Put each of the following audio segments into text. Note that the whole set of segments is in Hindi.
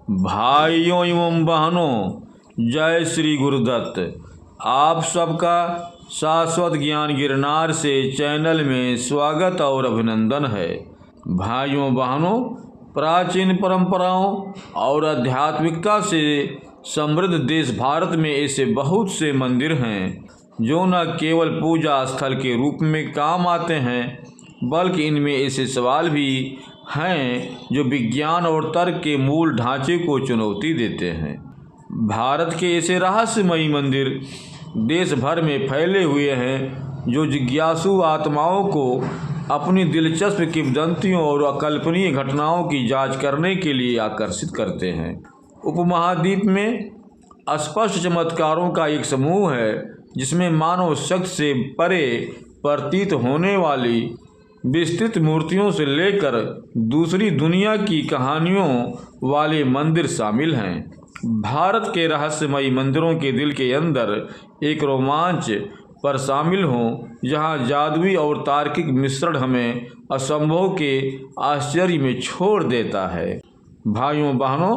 भाइयों एवं बहनों, जय श्री गुरुदत्त। आप सबका शाश्वत ज्ञान गिरनार से चैनल में स्वागत और अभिनंदन है। भाइयों बहनों, प्राचीन परंपराओं और आध्यात्मिकता से समृद्ध देश भारत में ऐसे बहुत से मंदिर हैं जो न केवल पूजा स्थल के रूप में काम आते हैं, बल्कि इनमें ऐसे सवाल भी हैं जो विज्ञान और तर्क के मूल ढांचे को चुनौती देते हैं। भारत के ऐसे रहस्यमयी मंदिर देश भर में फैले हुए हैं जो जिज्ञासु आत्माओं को अपनी दिलचस्प किंवदंतियों और अकल्पनीय घटनाओं की जांच करने के लिए आकर्षित करते हैं। उपमहाद्वीप में अस्पष्ट चमत्कारों का एक समूह है जिसमें मानव शक्ति से परे प्रतीत होने वाली विस्तृत मूर्तियों से लेकर दूसरी दुनिया की कहानियों वाले मंदिर शामिल हैं। भारत के रहस्यमयी मंदिरों के दिल के अंदर एक रोमांच पर शामिल हों जहां जादुई और तार्किक मिश्रण हमें असंभव के आश्चर्य में छोड़ देता है। भाइयों बहनों,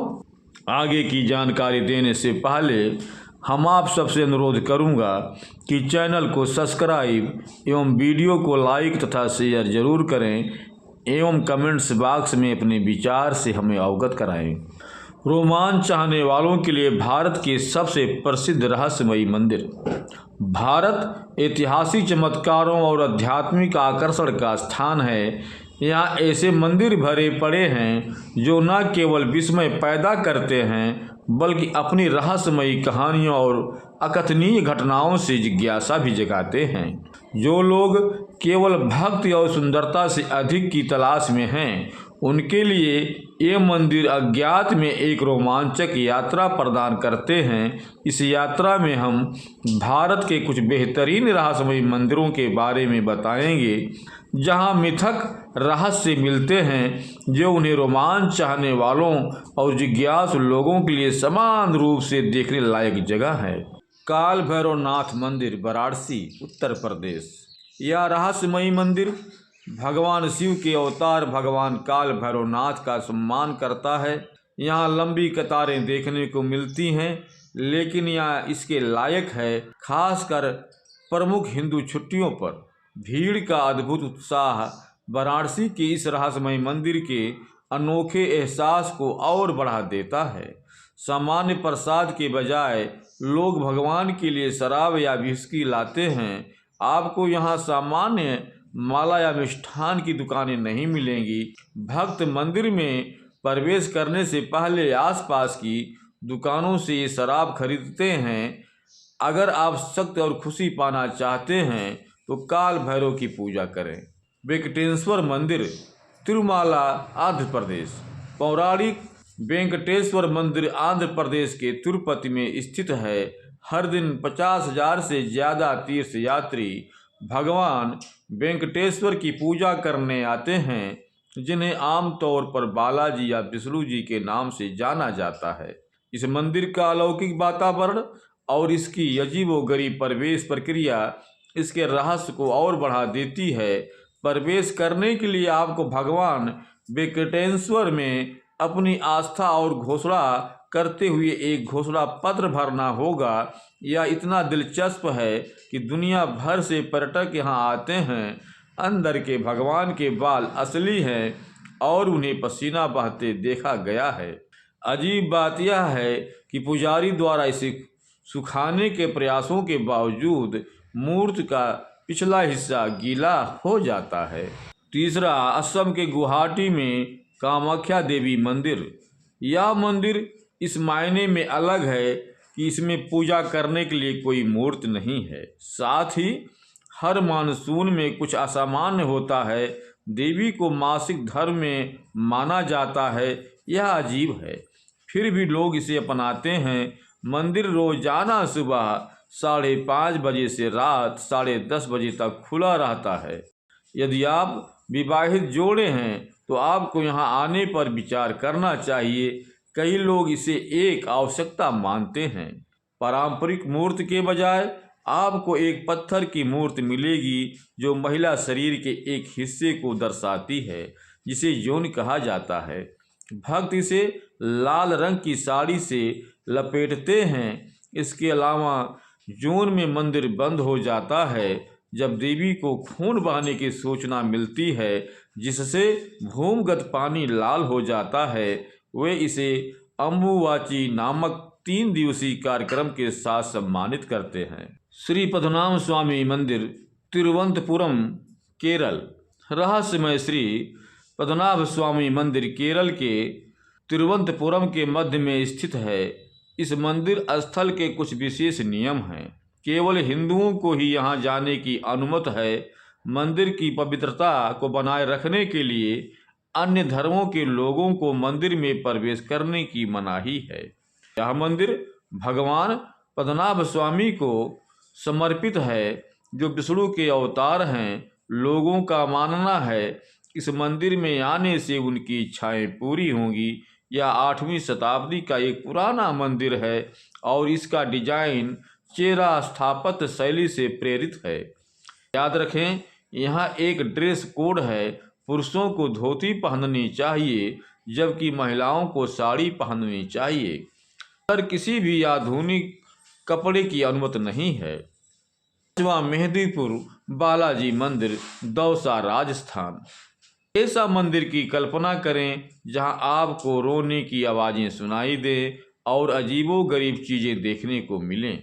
आगे की जानकारी देने से पहले हम आप सबसे अनुरोध करूंगा कि चैनल को सब्सक्राइब एवं वीडियो को लाइक तथा शेयर जरूर करें एवं कमेंट्स बॉक्स में अपने विचार से हमें अवगत कराएं। रोमांच चाहने वालों के लिए भारत के सबसे प्रसिद्ध रहस्यमयी मंदिर। भारत ऐतिहासिक चमत्कारों और आध्यात्मिक आकर्षण का स्थान है। यहाँ ऐसे मंदिर भरे पड़े हैं जो न केवल विस्मय पैदा करते हैं, बल्कि अपनी रहस्यमयी कहानियों और अकथनीय घटनाओं से जिज्ञासा भी जगाते हैं। जो लोग केवल भक्ति और सुंदरता से अधिक की तलाश में हैं, उनके लिए ये मंदिर अज्ञात में एक रोमांचक यात्रा प्रदान करते हैं। इस यात्रा में हम भारत के कुछ बेहतरीन रहस्यमयी मंदिरों के बारे में बताएंगे जहां मिथक रहस्य मिलते हैं जो उन्हें रोमांच चाहने वालों और जिज्ञासु लोगों के लिए समान रूप से देखने लायक जगह है। काल भैरवनाथ मंदिर, वाराणसी, उत्तर प्रदेश। यह रहस्यमयी मंदिर भगवान शिव के अवतार भगवान काल भैरवनाथ का सम्मान करता है। यहाँ लंबी कतारें देखने को मिलती हैं, लेकिन यह इसके लायक है। खासकर प्रमुख हिंदू छुट्टियों पर भीड़ का अद्भुत उत्साह वाराणसी के इस रहस्यमय मंदिर के अनोखे एहसास को और बढ़ा देता है। सामान्य प्रसाद के बजाय लोग भगवान के लिए शराब या विस्की लाते हैं। आपको यहाँ सामान्य माला या मिष्ठान की दुकानें नहीं मिलेंगी। भक्त मंदिर में प्रवेश करने से पहले आसपास की दुकानों से ये शराब खरीदते हैं। अगर आप शक्ति और खुशी पाना चाहते हैं तो काल भैरव की पूजा करें। वेंकटेश्वर मंदिर, तिरुमाला, आंध्र प्रदेश। पौराणिक वेंकटेश्वर मंदिर आंध्र प्रदेश के तिरुपति में स्थित है। हर दिन 50,000 से ज़्यादा तीर्थयात्री भगवान वेंकटेश्वर की पूजा करने आते हैं, जिन्हें आमतौर पर बालाजी या विष्णु जी के नाम से जाना जाता है। इस मंदिर का अलौकिक वातावरण और इसकी अजीबोगरीब प्रवेश प्रक्रिया इसके रहस्य को और बढ़ा देती है। प्रवेश करने के लिए आपको भगवान वेंकटेश्वर में अपनी आस्था और घोषणा करते हुए एक घोषणा पत्र भरना होगा। यह इतना दिलचस्प है कि दुनिया भर से पर्यटक यहाँ आते हैं। अंदर के भगवान के बाल असली हैं और उन्हें पसीना बहते देखा गया है। अजीब बात यह है कि पुजारी द्वारा इसे सुखाने के प्रयासों के बावजूद मूर्ति का पिछला हिस्सा गीला हो जाता है। तीसरा, असम के गुवाहाटी में कामाख्या देवी मंदिर। यह मंदिर इस मायने में अलग है कि इसमें पूजा करने के लिए कोई मूर्ति नहीं है। साथ ही हर मानसून में कुछ असामान्य होता है। देवी को मासिक धर्म में माना जाता है। यह अजीब है, फिर भी लोग इसे अपनाते हैं। मंदिर रोजाना सुबह 5:30 बजे से रात 10:30 बजे तक खुला रहता है। यदि आप विवाहित जोड़े हैं तो आपको यहाँ आने पर विचार करना चाहिए। कई लोग इसे एक आवश्यकता मानते हैं। पारंपरिक मूर्ति के बजाय आपको एक पत्थर की मूर्ति मिलेगी जो महिला शरीर के एक हिस्से को दर्शाती है, जिसे यौन कहा जाता है। भक्त इसे लाल रंग की साड़ी से लपेटते हैं। इसके अलावा जून में मंदिर बंद हो जाता है जब देवी को खून बहाने की सूचना मिलती है, जिससे भूमिगत पानी लाल हो जाता है। वे इसे अम्बुवाची नामक 3 दिवसीय कार्यक्रम के साथ सम्मानित करते हैं। श्री पद्मनाभ स्वामी मंदिर, तिरुवनंतपुरम, केरल। रहस्यमय श्री पद्मनाभ स्वामी मंदिर केरल के तिरुवनंतपुरम के मध्य में स्थित है। इस मंदिर स्थल के कुछ विशेष नियम हैं। केवल हिंदुओं को ही यहाँ जाने की अनुमति है। मंदिर की पवित्रता को बनाए रखने के लिए अन्य धर्मों के लोगों को मंदिर में प्रवेश करने की मनाही है। यह मंदिर भगवान पद्मनाभ स्वामी को समर्पित है, जो विष्णु के अवतार हैं। लोगों का मानना है इस मंदिर में आने से उनकी इच्छाएं पूरी होंगी। यह 8वीं शताब्दी का एक पुराना मंदिर है और इसका डिजाइन चेरा स्थापत्य शैली से प्रेरित है। याद रखें, यहाँ एक ड्रेस कोड है। पुरुषों को धोती पहननी चाहिए जबकि महिलाओं को साड़ी पहननी चाहिए। पर किसी भी आधुनिक कपड़े की अनुमति नहीं है। मेहंदीपुर बालाजी मंदिर, दौसा, राजस्थान। ऐसा मंदिर की कल्पना करें जहां आपको रोने की आवाज़ें सुनाई दें और अजीबोगरीब चीज़ें देखने को मिलें।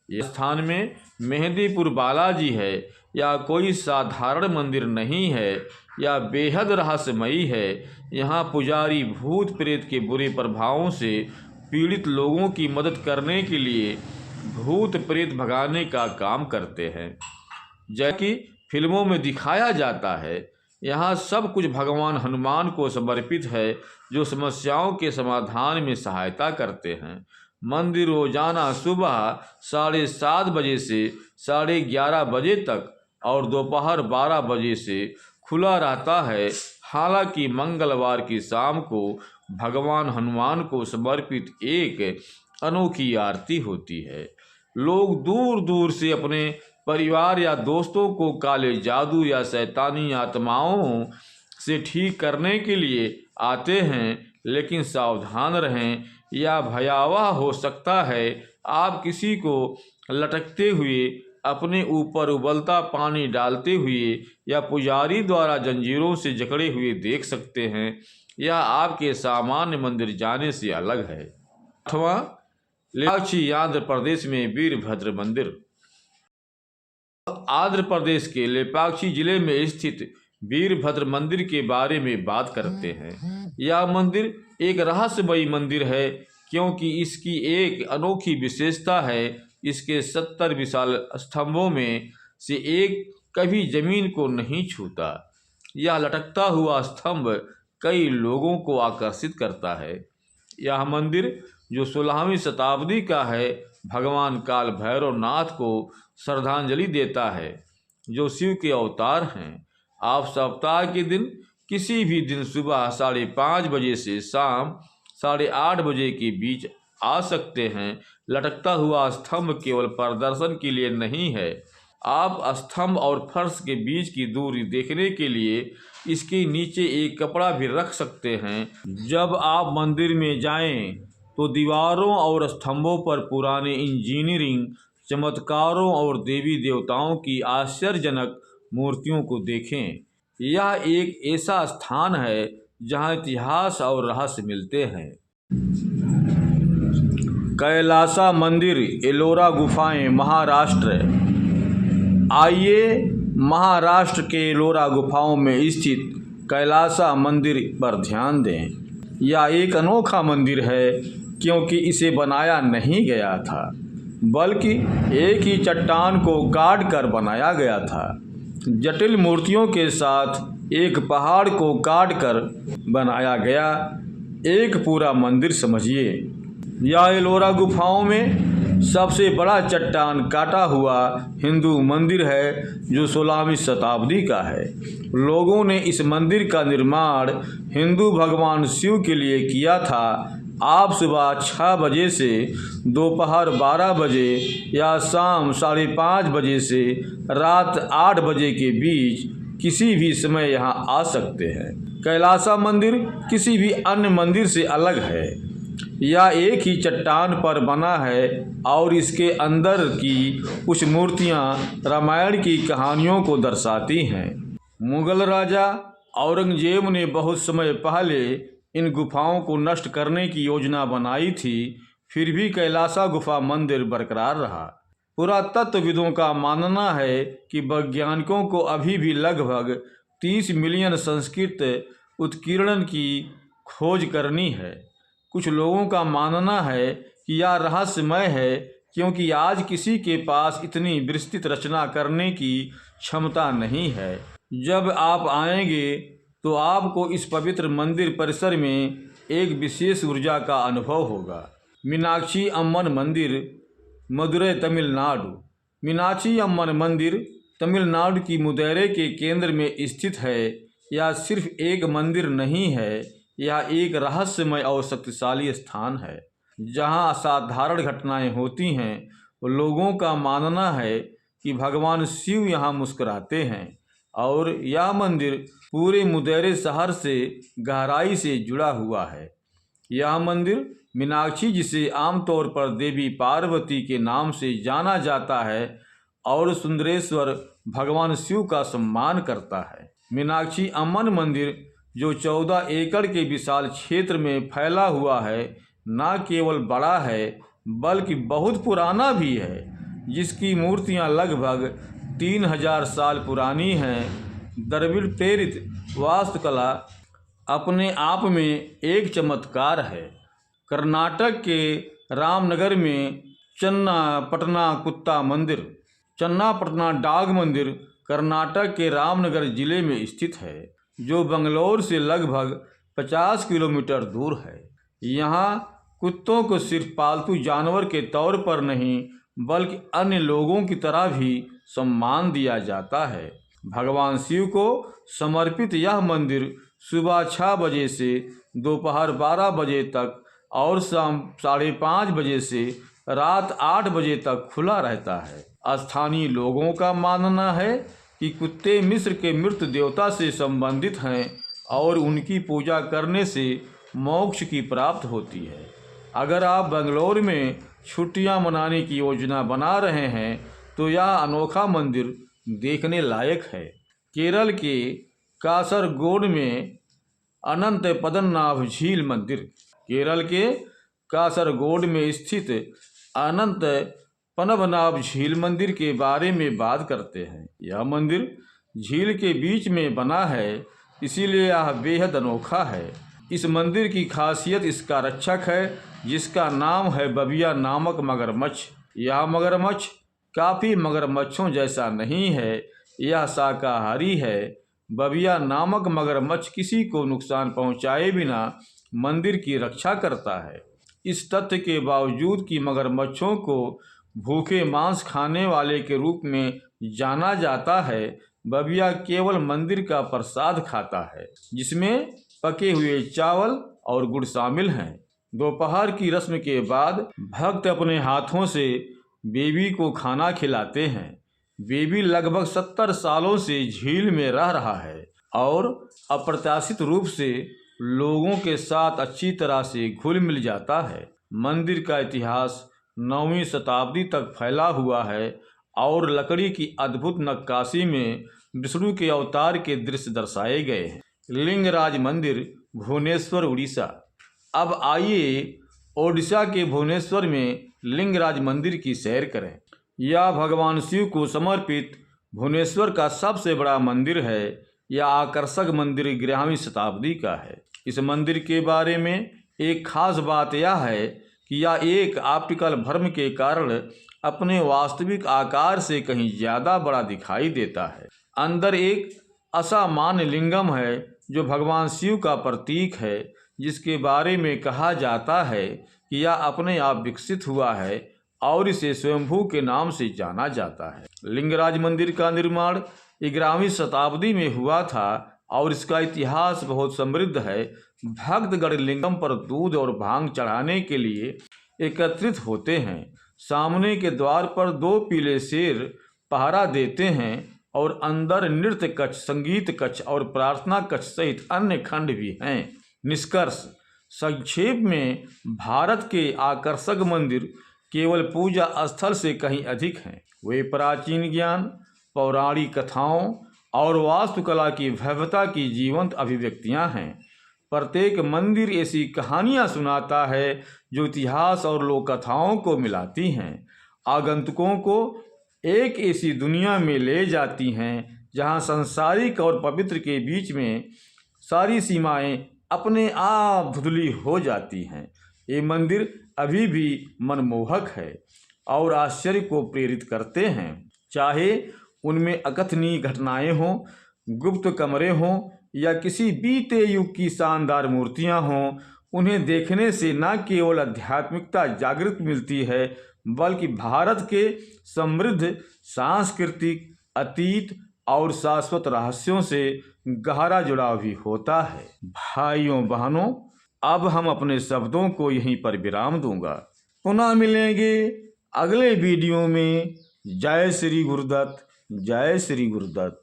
इस स्थान में मेहंदीपुर बालाजी है। यह कोई साधारण मंदिर नहीं है, यह बेहद रहस्यमयी है। यहाँ पुजारी भूत प्रेत के बुरे प्रभावों से पीड़ित लोगों की मदद करने के लिए भूत प्रेत भगाने का काम करते हैं। जैसा कि फिल्मों में दिखाया जाता है, यहाँ सब कुछ भगवान हनुमान को समर्पित है, जो समस्याओं के समाधान में सहायता करते हैं। मंदिर रोजाना सुबह 7:30 बजे से 11:30 बजे तक और दोपहर 12 बजे से खुला रहता है। हालांकि मंगलवार की शाम को भगवान हनुमान को समर्पित एक अनोखी आरती होती है। लोग दूर दूर से अपने परिवार या दोस्तों को काले जादू या शैतानी आत्माओं से ठीक करने के लिए आते हैं, लेकिन सावधान रहें, यह भयावह हो सकता है। आप किसी को लटकते हुए, अपने ऊपर उबलता पानी डालते हुए या पुजारी द्वारा जंजीरों से जकड़े हुए देख सकते हैं। यह आपके सामान्य मंदिर जाने से अलग है। अथवा लेपाक्षी, आंध्र प्रदेश में वीरभद्र मंदिर। आंध्र प्रदेश के लेपाक्षी जिले में स्थित वीरभद्र मंदिर के बारे में बात करते हैं। यह मंदिर एक रहस्यमयी मंदिर है क्योंकि इसकी एक अनोखी विशेषता है। इसके 70 विशाल स्तंभों में से एक कभी जमीन को नहीं छूता। यह लटकता हुआ स्तंभ कई लोगों को आकर्षित करता है। यह मंदिर, जो 16वीं शताब्दी का है, भगवान काल भैरव नाथ को श्रद्धांजलि देता है, जो शिव के अवतार हैं। आप सप्ताह के दिन किसी भी दिन सुबह 5:30 बजे से शाम 8:30 बजे के बीच आ सकते हैं। लटकता हुआ स्तंभ केवल प्रदर्शन के लिए नहीं है। आप स्तंभ और फर्श के बीच की दूरी देखने के लिए इसके नीचे एक कपड़ा भी रख सकते हैं। जब आप मंदिर में जाएं तो दीवारों और स्तंभों पर पुराने इंजीनियरिंग चमत्कारों और देवी देवताओं की आश्चर्यजनक मूर्तियों को देखें। यह एक ऐसा स्थान है जहां इतिहास और रहस्य मिलते हैं। कैलासा मंदिर, एलोरा गुफाएं, महाराष्ट्र। आइए महाराष्ट्र के एलोरा गुफाओं में स्थित कैलासा मंदिर पर ध्यान दें। यह एक अनोखा मंदिर है क्योंकि इसे बनाया नहीं गया था, बल्कि एक ही चट्टान को काट कर बनाया गया था। जटिल मूर्तियों के साथ एक पहाड़ को काट कर बनाया गया एक पूरा मंदिर समझिए। यह एलोरा गुफाओं में सबसे बड़ा चट्टान काटा हुआ हिंदू मंदिर है, जो 16वीं शताब्दी का है। लोगों ने इस मंदिर का निर्माण हिंदू भगवान शिव के लिए किया था। आप सुबह 6 बजे से दोपहर 12 बजे या शाम 5:30 बजे से रात 8 बजे के बीच किसी भी समय यहाँ आ सकते हैं। कैलासा मंदिर किसी भी अन्य मंदिर से अलग है। यह एक ही चट्टान पर बना है और इसके अंदर की कुछ मूर्तियाँ रामायण की कहानियों को दर्शाती हैं। मुगल राजा औरंगजेब ने बहुत समय पहले इन गुफाओं को नष्ट करने की योजना बनाई थी, फिर भी कैलासा गुफा मंदिर बरकरार रहा। पुरातत्वविदों का मानना है कि वैज्ञानिकों को अभी भी लगभग 30 मिलियन संस्कृत उत्कीर्णन की खोज करनी है। कुछ लोगों का मानना है कि यह रहस्यमय है क्योंकि आज किसी के पास इतनी विस्तृत रचना करने की क्षमता नहीं है। जब आप आएंगे तो आपको इस पवित्र मंदिर परिसर में एक विशेष ऊर्जा का अनुभव होगा। मीनाक्षी अम्मन मंदिर, मदुरै, तमिलनाडु। मीनाक्षी अम्मन मंदिर तमिलनाडु की मदुरै के केंद्र में स्थित है। यह सिर्फ एक मंदिर नहीं है, यह एक रहस्यमय और शक्तिशाली स्थान है जहां असाधारण घटनाएं होती हैं। लोगों का मानना है कि भगवान शिव यहां मुस्कुराते हैं और यह मंदिर पूरे मदुरै शहर से गहराई से जुड़ा हुआ है। यह मंदिर मीनाक्षी, जिसे आमतौर पर देवी पार्वती के नाम से जाना जाता है, और सुंदरेश्वर भगवान शिव का सम्मान करता है। मीनाक्षी अम्मन मंदिर, जो 14 एकड़ के विशाल क्षेत्र में फैला हुआ है, न केवल बड़ा है बल्कि बहुत पुराना भी है, जिसकी मूर्तियां लगभग 3000 साल पुरानी हैं। द्रविड़ प्रेरित वास्तुकला अपने आप में एक चमत्कार है। कर्नाटक के रामनगर में चन्नापटना मंदिर, चन्नापटना डाग मंदिर कर्नाटक के रामनगर जिले में स्थित है, जो बंगलौर से लगभग 50 किलोमीटर दूर है। यहाँ कुत्तों को सिर्फ पालतू जानवर के तौर पर नहीं बल्कि अन्य लोगों की तरह भी सम्मान दिया जाता है। भगवान शिव को समर्पित यह मंदिर सुबह 6 बजे से दोपहर 12 बजे तक और शाम 5:30 बजे से रात 8 बजे तक खुला रहता है। स्थानीय लोगों का मानना है कि कुत्ते मिस्र के मृत देवता से संबंधित हैं और उनकी पूजा करने से मोक्ष की प्राप्त होती है। अगर आप बेंगलोर में छुट्टियां मनाने की योजना बना रहे हैं तो यह अनोखा मंदिर देखने लायक है। केरल के कासरगोड में अनंत पद्मनाभ झील मंदिर। केरल के कासरगोड में स्थित अनंत पद्मनाभ झील मंदिर के बारे में बात करते हैं। यह मंदिर झील के बीच में बना है, इसीलिए यह बेहद अनोखा है। इस मंदिर की खासियत इसका रक्षक है, जिसका नाम है बबिया नामक मगरमच्छ। यह मगरमच्छ काफ़ी मगरमच्छों जैसा नहीं है, यह शाकाहारी है। बबिया नामक मगरमच्छ किसी को नुकसान पहुंचाए बिना मंदिर की रक्षा करता है। इस तथ्य के बावजूद कि मगरमच्छों को भूखे मांस खाने वाले के रूप में जाना जाता है, बबिया केवल मंदिर का प्रसाद खाता है, जिसमें पके हुए चावल और गुड़ शामिल हैं। दोपहर की रस्म के बाद भक्त अपने हाथों से बेबी को खाना खिलाते हैं। बेबी लगभग 70 सालों से झील में रह रहा है और अप्रत्याशित रूप से लोगों के साथ अच्छी तरह से घुल मिल जाता है। मंदिर का इतिहास 9वीं शताब्दी तक फैला हुआ है और लकड़ी की अद्भुत नक्काशी में विष्णु के अवतार के दृश्य दर्शाए गए हैं। लिंगराज मंदिर, भुवनेश्वर, उड़ीसा। अब आइए ओडिशा के भुवनेश्वर में लिंगराज मंदिर की सैर करें। यह भगवान शिव को समर्पित भुवनेश्वर का सबसे बड़ा मंदिर है। यह आकर्षक मंदिर 11वीं शताब्दी का है। इस मंदिर के बारे में एक खास बात यह है कि यह एक ऑप्टिकल भ्रम के कारण अपने वास्तविक आकार से कहीं ज़्यादा बड़ा दिखाई देता है। अंदर एक असामान्य लिंगम है जो भगवान शिव का प्रतीक है, जिसके बारे में कहा जाता है कि यह अपने आप विकसित हुआ है और इसे स्वयंभू के नाम से जाना जाता है। लिंगराज मंदिर का निर्माण 11वीं शताब्दी में हुआ था और इसका इतिहास बहुत समृद्ध है। भक्तगण लिंगम पर दूध और भांग चढ़ाने के लिए एकत्रित होते हैं। सामने के द्वार पर 2 पीले शेर पहरा देते हैं और अंदर नृत्य कक्ष, संगीत कक्ष और प्रार्थना कक्ष सहित अन्य खंड भी हैं। निष्कर्ष: संक्षेप में, भारत के आकर्षक मंदिर केवल पूजा स्थल से कहीं अधिक हैं। वे प्राचीन ज्ञान, पौराणिक कथाओं और वास्तुकला की भव्यता की जीवंत अभिव्यक्तियां हैं। प्रत्येक मंदिर ऐसी कहानियां सुनाता है जो इतिहास और लोक कथाओं को मिलाती हैं, आगंतुकों को एक ऐसी दुनिया में ले जाती हैं जहां सांसारिक और पवित्र के बीच में सारी सीमाएं अपने आप धुंधली हो जाती हैं। ये मंदिर अभी भी मनमोहक है और आश्चर्य को प्रेरित करते हैं, चाहे उनमें अकथनीय घटनाएं हों, गुप्त कमरे हों या किसी बीते युग की शानदार मूर्तियां हों। उन्हें देखने से न केवल आध्यात्मिकता जागृत मिलती है, बल्कि भारत के समृद्ध सांस्कृतिक अतीत और शाश्वत रहस्यों से गहरा जुड़ाव भी होता है। भाइयों बहनों, अब हम अपने शब्दों को यहीं पर विराम दूंगा। पुनः मिलेंगे अगले वीडियो में। जय श्री गुरुदत्त, जय श्री गुरुदत्त।